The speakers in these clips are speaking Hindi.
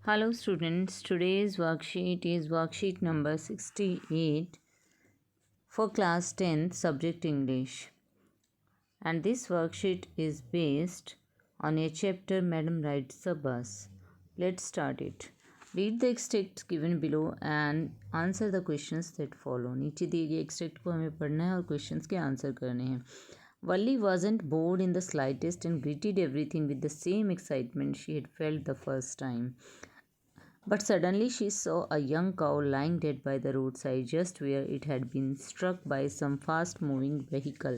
Hello students, today's worksheet is worksheet number 68 for class 10th subject English, and this worksheet is based on a chapter Madam Rides the Bus. Let's start it. Read the extracts given below and answer the questions that follow. नीचे दिए गए extract को हमें पढ़ना है और questions के आंसर करने हैं. Valli wasn't bored in the slightest and greeted everything with the same excitement she had felt the first time. But suddenly she saw a young cow lying dead by the roadside, just where it had been struck by some fast moving vehicle.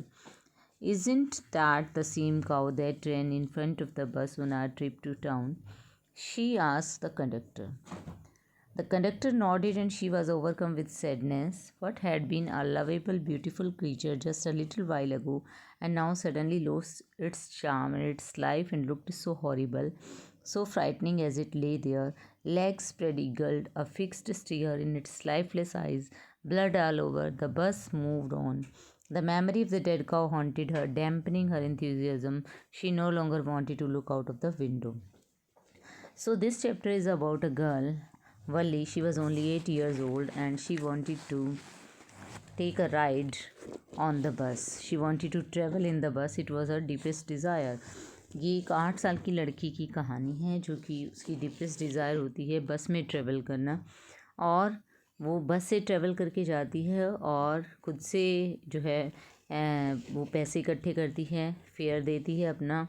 Isn't that the same cow that ran in front of the bus on our trip to town? She asked the conductor. The conductor nodded and she was overcome with sadness. What had been a lovable, beautiful creature just a little while ago and now suddenly lost its charm and its life and looked so horrible, so frightening as it lay there, legs spread eagled, a fixed stare in its lifeless eyes, blood all over. The bus moved on. The memory of the dead cow haunted her, dampening her enthusiasm. She no longer wanted to look out of the window. So, this chapter is about a girl, Valli. She was only 8 years old and she wanted to take a ride on the bus. She wanted to travel in the bus. It was her deepest desire. ये एक 8 साल की लड़की की कहानी है जो कि उसकी डीपेस्ट डिज़ायर होती है बस में ट्रेवल करना, और वो बस से ट्रेवल करके जाती है और खुद से जो है वो पैसे इकट्ठे करती है, फेयर देती है अपना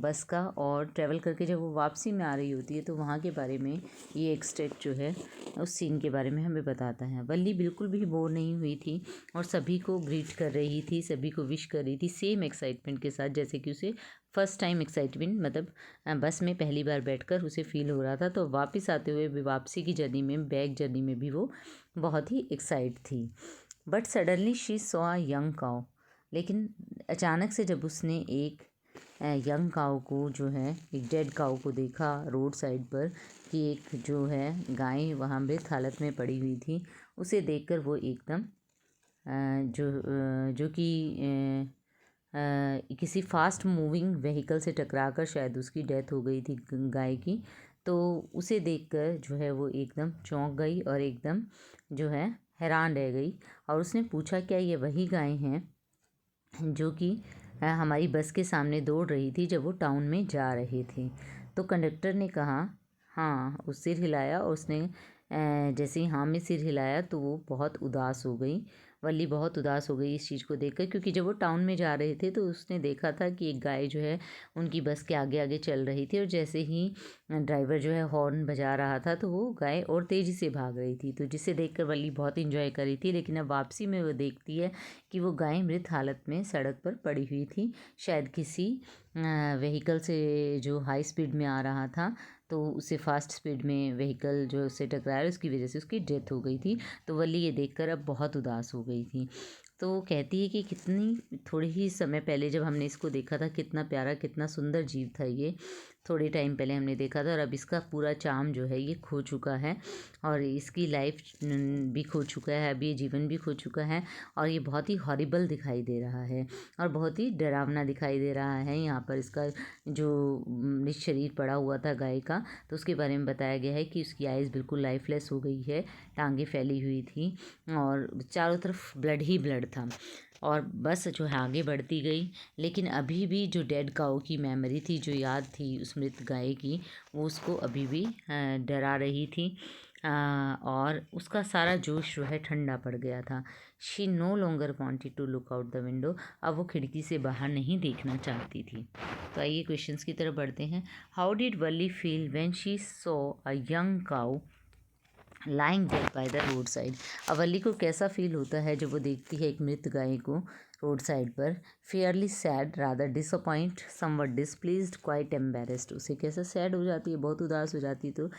बस का, और ट्रैवल करके जब वो वापसी में आ रही होती है तो वहाँ के बारे में ये एक्सट्रैक्ट जो है उस सीन के बारे में हमें बताता है। वल्ली बिल्कुल भी बोर नहीं हुई थी और सभी को ग्रीट कर रही थी, सभी को विश कर रही थी सेम एक्साइटमेंट के साथ जैसे कि उसे फर्स्ट टाइम एक्साइटमेंट मतलब बस में पहली बार बैठकर उसे फील हो रहा था। तो वापस आते हुए भी वापसी की जर्नी में, बैक जर्नी में भी वो बहुत ही एक्साइट थी। But suddenly she saw a young cow, लेकिन अचानक से जब उसने एक यंग काउ को जो है, एक डेड काउ को देखा रोड साइड पर कि एक जो है गाय वहाँ मृत हालत में पड़ी हुई थी, उसे देखकर वो एकदम जो कि किसी फास्ट मूविंग व्हीकल से टकराकर शायद उसकी डेथ हो गई थी गाय की, तो उसे देखकर जो है वो एकदम चौंक गई और एकदम जो है हैरान रह गई। और उसने पूछा क्या ये वही गाय हैं जो कि हमारी बस के सामने दौड़ रही थी जब वो टाउन में जा रहे थे? तो कंडक्टर ने कहा हाँ, उस सिर हिलाया और उसने जैसे ही हाँ में सिर हिलाया तो वो बहुत उदास हो गई। वल्ली बहुत उदास हो गई इस चीज़ को देखकर, क्योंकि जब वो टाउन में जा रहे थे तो उसने देखा था कि एक गाय जो है उनकी बस के आगे आगे चल रही थी और जैसे ही ड्राइवर जो है हॉर्न बजा रहा था तो वो गाय और तेज़ी से भाग रही थी, तो जिसे देखकर वल्ली बहुत इंजॉय कर रही थी। लेकिन अब वापसी में वो देखती है कि वो गाय मृत हालत में सड़क पर पड़ी हुई थी, शायद किसी व्हीकल से जो हाई स्पीड में आ रहा था तो उसे फास्ट स्पीड में व्हीकल जो उससे टकराया उसकी वजह से उसकी डेथ हो गई थी। तो वल्ली ये देखकर अब बहुत उदास हो गई थी। तो वो कहती है कि कितनी थोड़ी ही समय पहले जब हमने इसको देखा था कितना प्यारा कितना सुंदर जीव था ये, थोड़े टाइम पहले हमने देखा था और अब इसका पूरा चार्म जो है ये खो चुका है और इसकी लाइफ भी खो चुका है, अब ये जीवन भी खो चुका है और ये बहुत ही हॉरिबल दिखाई दे रहा है और बहुत ही डरावना दिखाई दे रहा है। यहाँ पर इसका जो मृत शरीर पड़ा हुआ था गाय का, तो उसके बारे में बताया गया है कि उसकी आइज़ बिल्कुल लाइफलेस हो गई है, टांगें फैली हुई थी और चारों तरफ ब्लड ही ब्लड था। और बस जो है आगे बढ़ती गई, लेकिन अभी भी जो डेड काऊ की मेमोरी थी, जो याद थी उस मृत गाय की, वो उसको अभी भी डरा रही थी और उसका सारा जोश जो है ठंडा पड़ गया था। She no longer wanted to look out the window, अब वो खिड़की से बाहर नहीं देखना चाहती थी। तो आइए क्वेश्चंस की तरफ बढ़ते हैं। How did Valli feel when she saw a young cow lying dead by the road side? Valli को कैसा फील होता है जब वो देखती है एक मृत गाय को रोड साइड पर? Fairly sad, rather disappoint, somewhat displeased, quite embarrassed. उसे कैसा सैड हो जाती है, बहुत उदास हो जाती है। तो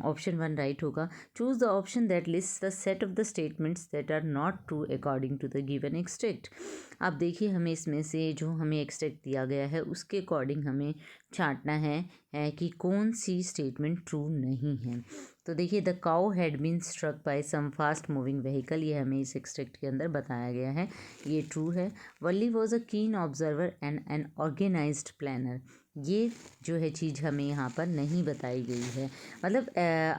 ऑप्शन 1 राइट होगा। Choose the option that list the set of the statements that are not true according to the given extract. अब देखिए हमें इसमें से जो हमें एक्सट्रैक्ट दिया गया है उसके अकॉर्डिंग हमें छांटना है कि कौन सी स्टेटमेंट ट्रू नहीं है। तो देखिए the cow had been struck by some fast moving vehicle, ये हमें इस एक्सट्रैक्ट के अंदर बताया गया है, ये ट्रू है। वल्ली was a keen observer and an organised planner, ये जो है चीज़ हमें यहाँ पर नहीं बताई गई है। मतलब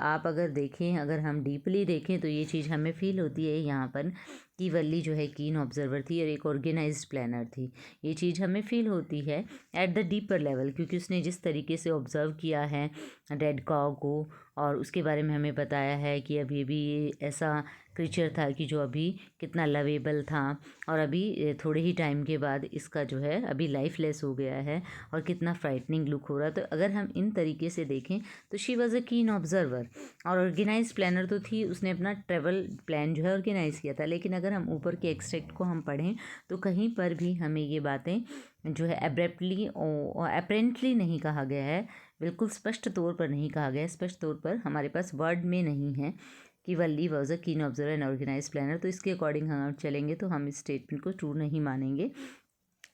आप अगर देखें, अगर हम डीपली देखें तो ये चीज़ हमें फील होती है यहाँ पर कि वल्ली जो है कीन ऑब्जर्वर थी और एक ऑर्गेनाइज्ड प्लानर थी। ये चीज़ हमें फील होती है एट द डीपर लेवल, क्योंकि उसने जिस तरीके से ऑब्ज़र्व किया है डेड काउ को और उसके बारे में हमें बताया है कि अभी अभी ये ऐसा क्रीचर था कि जो अभी कितना लवेबल था और अभी थोड़े ही टाइम के बाद इसका जो है अभी लाइफलेस हो गया है और कितना फ्राइटनिंग लुक हो रहा है। तो अगर हम इन तरीके से देखें तो she was a keen observer और ऑर्गेनाइज प्लानर तो थी, उसने अपना ट्रेवल प्लान जो है ऑर्गेनाइज़ किया था। लेकिन अगर हम ऊपर के एक्सट्रैक्ट को हम पढ़ें तो कहीं पर भी हमें ये बातें जो है एब्रप्टली और अपेरेंटली नहीं कहा गया है, बिल्कुल स्पष्ट तौर पर नहीं कहा गया है, स्पष्ट तौर पर हमारे पास वर्ड में नहीं है कि वल्ली was a keen observer and organise planner. तो इसके अकॉर्डिंग हम चलेंगे तो हम इस स्टेटमेंट को ट्रू नहीं मानेंगे।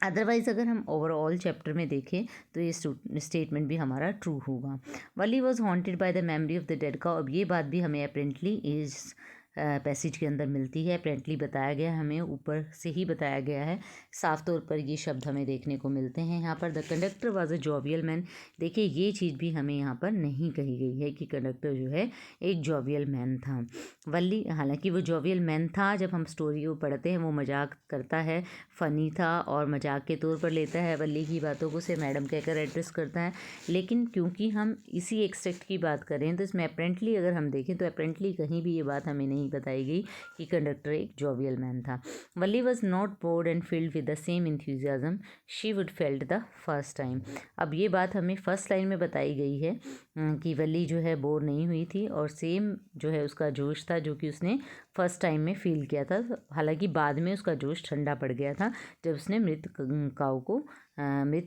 अदरवाइज़ अगर हम ओवरऑल चैप्टर में देखें तो ये स्टेटमेंट भी हमारा ट्रू होगा। Valli was haunted by the memory of the dead cow. अब ये बात भी हमें अपेरेंटली इस पैसेज के अंदर मिलती है, अपेरेंटली बताया गया, हमें ऊपर से ही बताया गया है, साफ तौर पर ये शब्द हमें देखने को मिलते हैं यहाँ पर। The conductor was a jovial man. देखिए ये चीज़ भी हमें यहाँ पर नहीं कही गई है कि कंडक्टर जो है एक जॉवियल मैन था। वल्ली, हालांकि वो जॉवियल मैन था, जब हम स्टोरी को पढ़ते हैं वो मजाक करता है, फ़नी था और मजाक के तौर पर लेता है वल्ली की बातों को, से मैडम कहकर एड्रेस करता है। लेकिन क्योंकि हम इसी एक्सट्रैक्ट की बात करें तो इसमें अपेरेंटली अगर हम देखें तो अपेरेंटली कहीं भी ये बात हमें नहीं बताई गई कि कंडक्टर एक जॉवियल मैन था। Valli was not bored and felt with the same enthusiasm she would felt the first time. अब ये बात हमें फर्स्ट लाइन में बताई गई है कि वल्ली जो है बोर नहीं हुई थी और सेम जो है उसका जोश था जो कि उसने फर्स्ट टाइम में फील किया था। हालांकि बाद में उसका जोश ठंडा पड़ गया था जब उसने मृत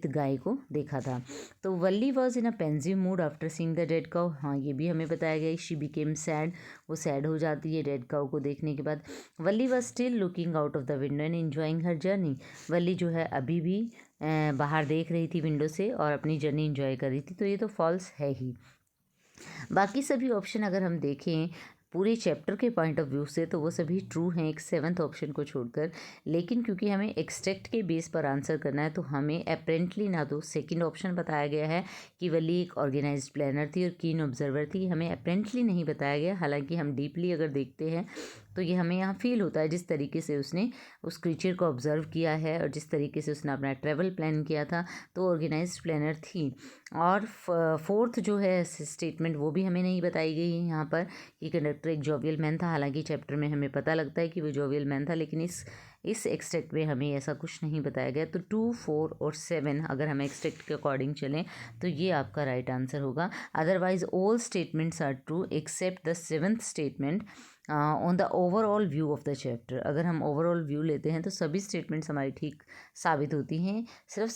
गाय को देखा था। तो Valli was in a pensive mood after seeing the dead cow. हाँ, ये भी हमें बताया गया, शी बिकेम सैड, वो सैड हो जाती है डेड काउ को देखने के बाद। Valli was still looking out of the window and enjoying her journey. Valli जो है अभी भी बाहर देख रही थी विंडो से और अपनी जर्नी एंजॉय कर रही थी। तो ये तो फॉल्स है ही। बाकी सभी ऑप्शन अगर हम देखें पूरे चैप्टर के पॉइंट ऑफ व्यू से तो वो सभी ट्रू हैं, एक 7th ऑप्शन को छोड़कर। लेकिन क्योंकि हमें एक्सट्रैक्ट के बेस पर आंसर करना है तो हमें अपेरेंटली ना तो सेकंड ऑप्शन बताया गया है कि वल्ली एक ऑर्गेनाइज्ड प्लानर थी और कीन ऑब्जर्वर थी, हमें अपेरेंटली नहीं बताया गया। हालांकि हम डीपली अगर देखते हैं तो ये हमें यहाँ फील होता है जिस तरीके से उसने उस क्रीचर को ऑब्जर्व किया है और जिस तरीके से उसने अपना ट्रैवल प्लान किया था तो ऑर्गेनाइज्ड प्लानर थी। और फोर्थ जो है स्टेटमेंट वो भी हमें नहीं बताई गई है यहाँ पर कि कंडक्टर एक जॉवियल मैन था। हालांकि चैप्टर में हमें पता लगता है कि वो जॉवियल मैन था, लेकिन इस एक्सट्रैक्ट में हमें ऐसा कुछ नहीं बताया गया। तो 2, 4 और 7 अगर हम एक्सट्रैक्ट के अकॉर्डिंग चलें तो ये आपका राइट आंसर होगा। Otherwise all statements are true except the 7th statement on the overall view of the chapter. अगर हम ओवरऑल व्यू लेते हैं तो सभी स्टेटमेंट्स हमारी ठीक साबित होती हैं, सिर्फ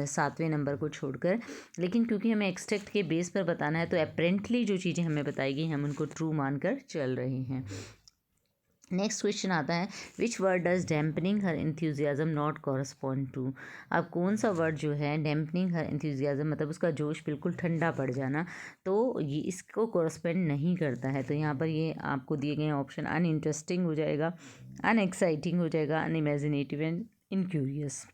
7वें नंबर को छोड़कर। लेकिन क्योंकि हमें एक्सट्रैक्ट के बेस पर बताना है तो अपेरेंटली जो चीज़ें हमें बताई गई हम उनको ट्रू मानकर चल रहे हैं। नेक्स्ट क्वेश्चन आता है, which word does dampening her enthusiasm not correspond to. अब कौन सा वर्ड जो है डैम्पनिंग हर इंथ्यूजियाज़म मतलब उसका जोश बिल्कुल ठंडा पड़ जाना, तो ये इसको कॉरस्पॉन्ड नहीं करता है। तो यहाँ पर ये आपको दिए गए ऑप्शन अनइंटरेस्टिंग हो जाएगा, अनएक्साइटिंग हो जाएगा, अनइमेजिनेटिव एंड इनक्यूरियस।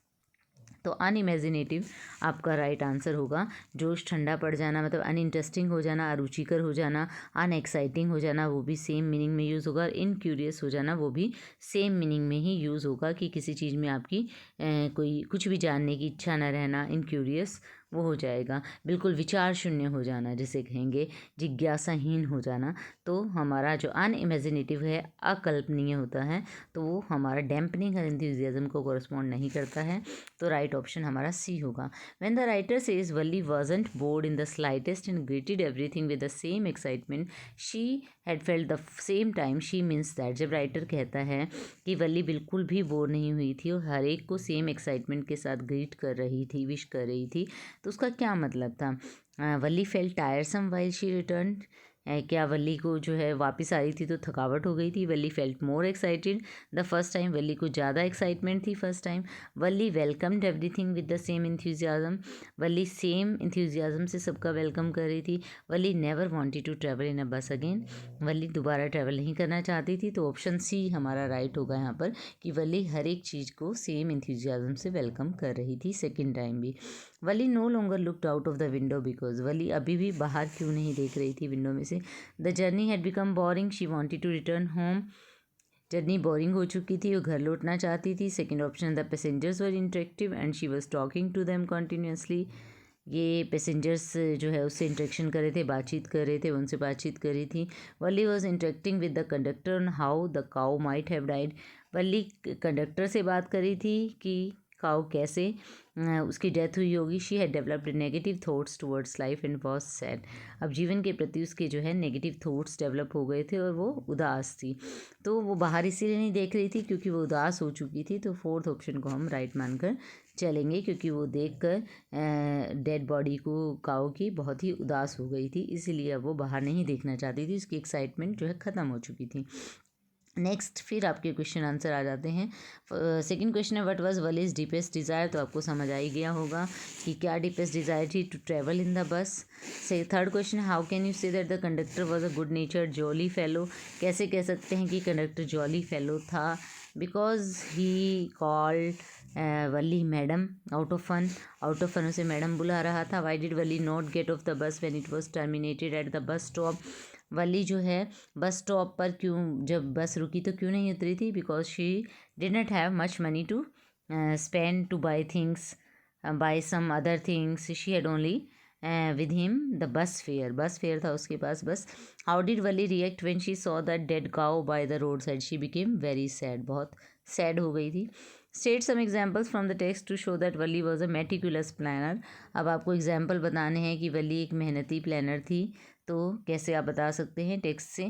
तो अनइमेजिनेटिव आपका राइट आंसर होगा। जोश ठंडा पड़ जाना मतलब अनइंटरेस्टिंग हो जाना, अरुचिकर हो जाना, अनएक्साइटिंग हो जाना वो भी सेम मीनिंग में यूज़ होगा, और इनक्यूरियस हो जाना वो भी सेम मीनिंग में ही यूज़ होगा कि किसी चीज़ में आपकी कोई कुछ भी जानने की इच्छा न रहना, इनक्यूरियस वो हो जाएगा। बिल्कुल विचार शून्य हो जाना जिसे कहेंगे, जिज्ञासाहीन हो जाना। तो हमारा जो अनइमेजिनेटिव है, अकल्पनीय होता है, तो वो हमारा डैम्पनिंग हर एंथुसियाज्म को कॉरस्पॉन्ड नहीं करता है। तो राइट ऑप्शन हमारा सी होगा। When the writer says Valli wasn't board in the slightest and greeted everything with the same excitement she had felt the same time, she means that. जब राइटर कहता है कि वल्ली बिल्कुल भी बोर नहीं हुई थी और हर एक को सेम एक्साइटमेंट के साथ ग्रीट कर रही थी, विश कर रही थी, तो उसका क्या मतलब था। Valli fell tiresome while she return, क्या वल्ली को जो है वापस आ रही थी तो थकावट हो गई थी। Valli felt more excited the first time, Valli को ज़्यादा एक्साइटमेंट थी first time. Valli welcomed everything with the same enthusiasm, Valli same enthusiasm से सबका वेलकम कर रही थी। Valli never wanted to travel in a bus again, वल्ली दोबारा ट्रैवल नहीं करना चाहती थी। तो ऑप्शन सी हमारा राइट होगा यहाँ पर कि वल्ली हर एक चीज़ को सेम इंथ्यूजियाज्म से वेलकम कर रही थी सेकेंड टाइम भी। Valli no longer looked out of the window because Valli अभी भी बाहर क्यों नहीं देख रही थी विंडो में से। The journey had become boring, she wanted to return home. Journey boring हो चुकी थी, वो घर लौटना चाहती थी। Second option, the passengers were interactive and she was talking to them continuously. ये पैसेंजर्स जो है उससे इंटरेक्शन कर रहे थे, बातचीत कर रहे थे, उनसे बातचीत कर रही थी। Valli was interacting with the conductor on how the cow might have died. Valli conductor से बात कर रही थी कि काउ कैसे उसकी डेथ हुई होगी। She had developed negative thoughts towards life and was sad. अब जीवन के प्रति उसके जो है नेगेटिव थॉट्स डेवलप हो गए थे और वो उदास थी। तो वो बाहर इसीलिए नहीं देख रही थी क्योंकि वो उदास हो चुकी थी। तो फोर्थ ऑप्शन को हम राइट मानकर चलेंगे, क्योंकि वो देखकर डेड बॉडी को काऊ की बहुत ही उदास हो गई थी, इसीलिए अब वो बाहर नहीं देखना चाहती थी। उसकी एक्साइटमेंट जो है ख़त्म हो चुकी थी। नेक्स्ट फिर आपके क्वेश्चन आंसर आ जाते हैं। सेकंड क्वेश्चन है what was Valli's deepest desire. तो आपको समझ आ ही गया होगा कि क्या डीपेस्ट डिज़ायर थी, to travel in the bus. से थर्ड क्वेश्चन है how can you say that the conductor was a good nature jolly fellow. कैसे कह सकते हैं कि कंडक्टर जॉली फेलो था, because he called Valli madam out of fun उसे मैडम बुला रहा था। Why did Wali not get off the bus when it was terminated at the bus stop. Valli जो है बस स्टॉप पर क्यों, जब बस रुकी तो क्यों नहीं उतरी थी, because she did not have much money to spend to buy things, buy some other things. She had only with him the bus fare था उसके पास बस। How did Valli react when she saw the dead cow by the road side. She became very sad, बहुत सैड हो गई थी। State some examples from the text to show that Valli was a meticulous planner. अब आपको एग्जाम्पल बताने हैं कि वली एक मेहनती प्लानर थी। तो कैसे आप बता सकते हैं टेक्स्ट से।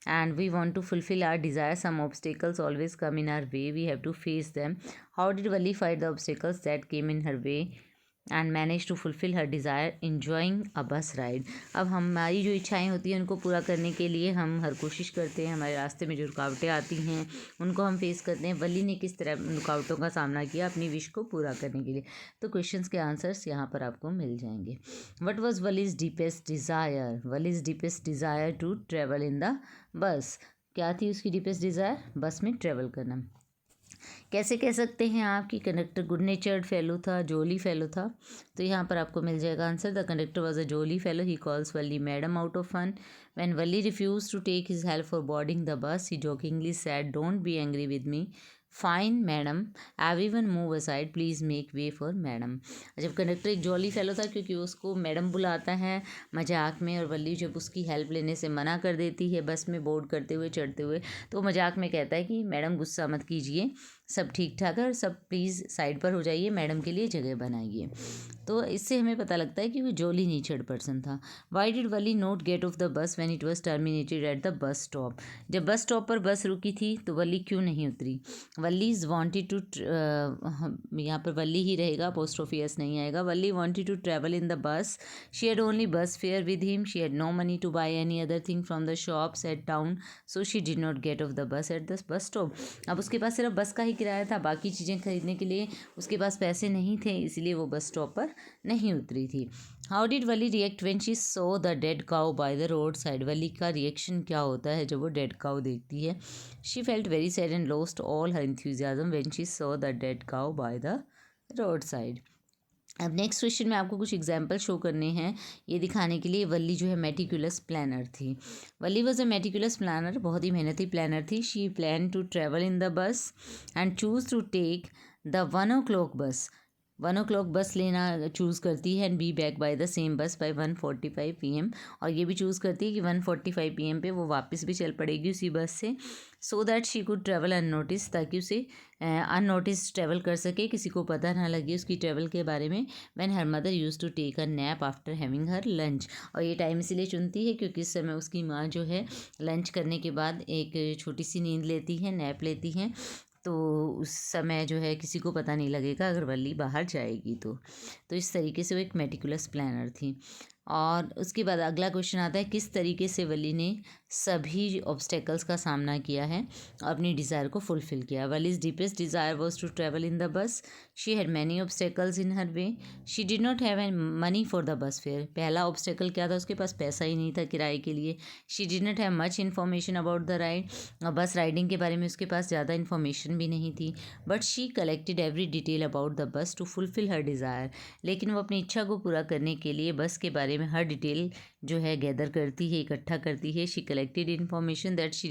And we want to fulfil our desire, some obstacles always come in our way, we have to face them. How did Valli fight the obstacles that came in her way and manage to fulfil her desire enjoying a bus ride. अब हमारी जो इच्छाएं होती हैं उनको पूरा करने के लिए हम हर कोशिश करते हैं, हमारे रास्ते में जो रुकावटें आती हैं उनको हम फेस करते हैं। वली ने किस तरह रुकावटों का सामना किया अपनी विश को पूरा करने के लिए। तो क्वेश्चंस के आंसर्स यहाँ पर आपको मिल जाएंगे। What was Valli's deepest desire. Valli's deepest desire to travel in the bus. क्या थी उसकी डीपेस्ट डिज़ायर, बस में ट्रेवल करना। कैसे कह सकते हैं आप कि कंडक्टर गुड नेचर्ड फेलो था, जोली फेलो था। तो यहाँ पर आपको मिल जाएगा answer, the conductor was a jolly fellow, he calls Valli madam out of fun. When Valli refuse to take his help for boarding the bus he jokingly said don't be angry with me, fine madam, everyone move aside, please make way for madam. जब कंडक्टर एक जॉली फेलो था क्योंकि उसको मैडम बुलाता है मजाक में, और वली जब उसकी हेल्प लेने से मना कर देती है बस में बोर्ड करते हुए चढ़ते हुए, तो मजाक में कहता है कि मैडम गुस्सा मत कीजिए, सब ठीक ठाक है और सब प्लीज़ साइड पर हो जाइए, मैडम के लिए जगह बनाइए। तो इससे हमें पता लगता है कि वो जॉली नेचर्ड पर्सन था। Why did Valli not get off the bus when it was terminated at the bus stop. जब बस स्टॉप पर बस रुकी थी तो वली क्यों नहीं उतरी। वलीज वॉन्टेड टू, यहाँ पर वली ही रहेगा, अपोस्ट्रोफी एस नहीं आएगा। Valli wanted to travel in the bus, she had only bus fare with him, she had no money to buy any other thing from the shops at town, so she did not get off the bus at the bus stop. अब उसके पास सिर्फ बस का ही किराया था, बाकी चीज़ें खरीदने के लिए उसके पास पैसे नहीं थे, इसलिए वो बस स्टॉप पर नहीं उतरी थी। How did Valli react when she saw the dead cow by the road side. Valli का रिएक्शन क्या होता है जब वो डेड काउ देखती है। She felt very sad and lost all her enthusiasm when she saw the dead cow by the road side. अब नेक्स्ट क्वेश्चन में आपको कुछ एग्जाम्पल शो करने हैं, ये दिखाने के लिए वली जो है मेटिकुलस प्लानर थी। Valli was a meticulous planner, बहुत ही मेहनती प्लानर थी। She plan to travel in the bus and choose to take the 1 o'clock बस। 1 o'clock बस लेना चूज़ करती है and be back by the same बस बाय 1:45 PM, और ये भी चूज़ करती है कि 1:45 PM पे वो वापस भी चल पड़ेगी उसी बस से, so that she could travel unnoticed, ताकि उसे अननोटिस ट्रेवल कर सके, किसी को पता ना लगे उसकी ट्रेवल के बारे में। When her mother use to take a nap after having her lunch, और ये टाइम इसलिए चुनती है क्योंकि इस समय उसकी माँ जो है लंच करने के बाद एक छोटी सी नींद लेती है, नैप लेती हैं, तो उस समय जो है किसी को पता नहीं लगेगा अगर वली बाहर जाएगी तो इस तरीके से वो एक मेटिकुलस प्लानर थी। और उसके बाद अगला क्वेश्चन आता है, किस तरीके से वली ने सभी ऑब्स्टेकल्स का सामना किया है और अपनी डिज़ायर को फुलफ़िल किया। Valli's deepest desire was to travel in the bus. She had many obstacles in her way. She did not have an money for the bus fare. पहला ऑब्स्टेकल क्या था, उसके पास पैसा ही नहीं था किराए के लिए। She did not have much information about the ride. और बस राइडिंग के बारे में उसके पास ज़्यादा इन्फॉर्मेशन भी नहीं थी। But she collected every detail about the bus to fulfil her desire. लेकिन वो अपनी इच्छा को पूरा करने के लिए बस के बारे में हर डिटेल जो है गैदर करती है, इकट्ठा करती है। She collected information that she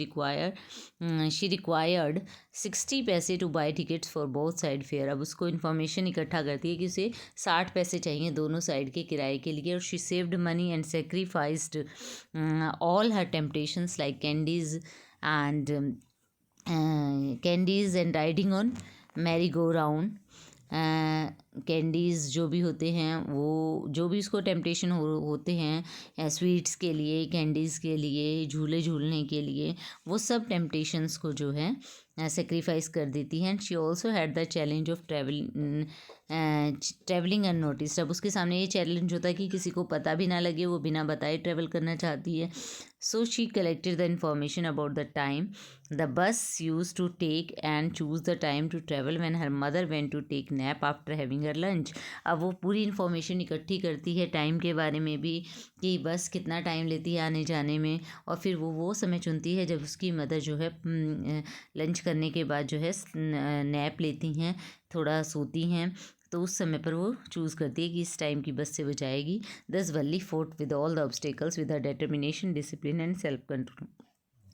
required 60 पैसे two by tickets for both side fair. अब उसको इन्फॉर्मेशन इकट्ठा करती है कि उसे 60 पैसे चाहिए दोनों साइड के किराए के लिए। और she saved money and sacrificed all her temptations like candies and riding on merry go round. Candies जो भी होते हैं, वो जो भी उसको टेम्पटेशन होते हैं स्वीट्स के लिए, कैंडीज़ के लिए, झूले झूलने के लिए, वो सब टेम्पटेशंस को जो है सेक्रीफाइस कर देती हैं। She also had the challenge of travelling unnoticed. अब उसके सामने ये चैलेंज होता है कि किसी को पता भी ना लगे, वो बिना बताए ट्रैवल करना चाहती है। So she collected the information about the time the bus use to take and choose the time to travel when her mother went to take nap after having her lunch. अब वो पूरी इन्फॉर्मेशन इकट्ठी करती है टाइम के बारे में भी, कि बस कितना टाइम लेती है आने जाने में। और फिर वो समय चुनती है जब उसकी मदर जो है लंच करने के बाद जो है नैप लेती हैं, थोड़ा सोती हैं, तो उस समय पर वो चूज़ करती है कि इस टाइम की बस से वो जाएगी। Thus Valli fought with all the obstacles with her determination, discipline and self control.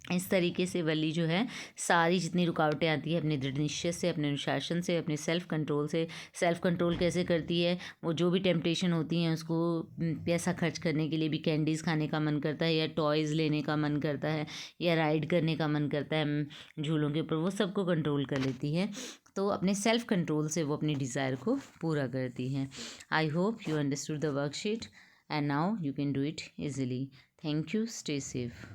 इस तरीके से वली जो है सारी जितनी रुकावटें आती है अपने दृढ़ निश्चय से, अपने अनुशासन से, अपने सेल्फ कंट्रोल से। सेल्फ कंट्रोल कैसे करती है, वो जो भी टेम्पटेशन होती हैं उसको पैसा खर्च करने के लिए भी, कैंडीज़ खाने का मन करता है या टॉयज़ लेने का मन करता है या राइड करने का मन करता है झूलों के ऊपर, वो सबको कंट्रोल कर लेती है। तो अपने सेल्फ कंट्रोल से वो अपनी डिज़ायर को पूरा करती हैं। I hope you understood the worksheet and now you can do it easily. Thank you, stay safe.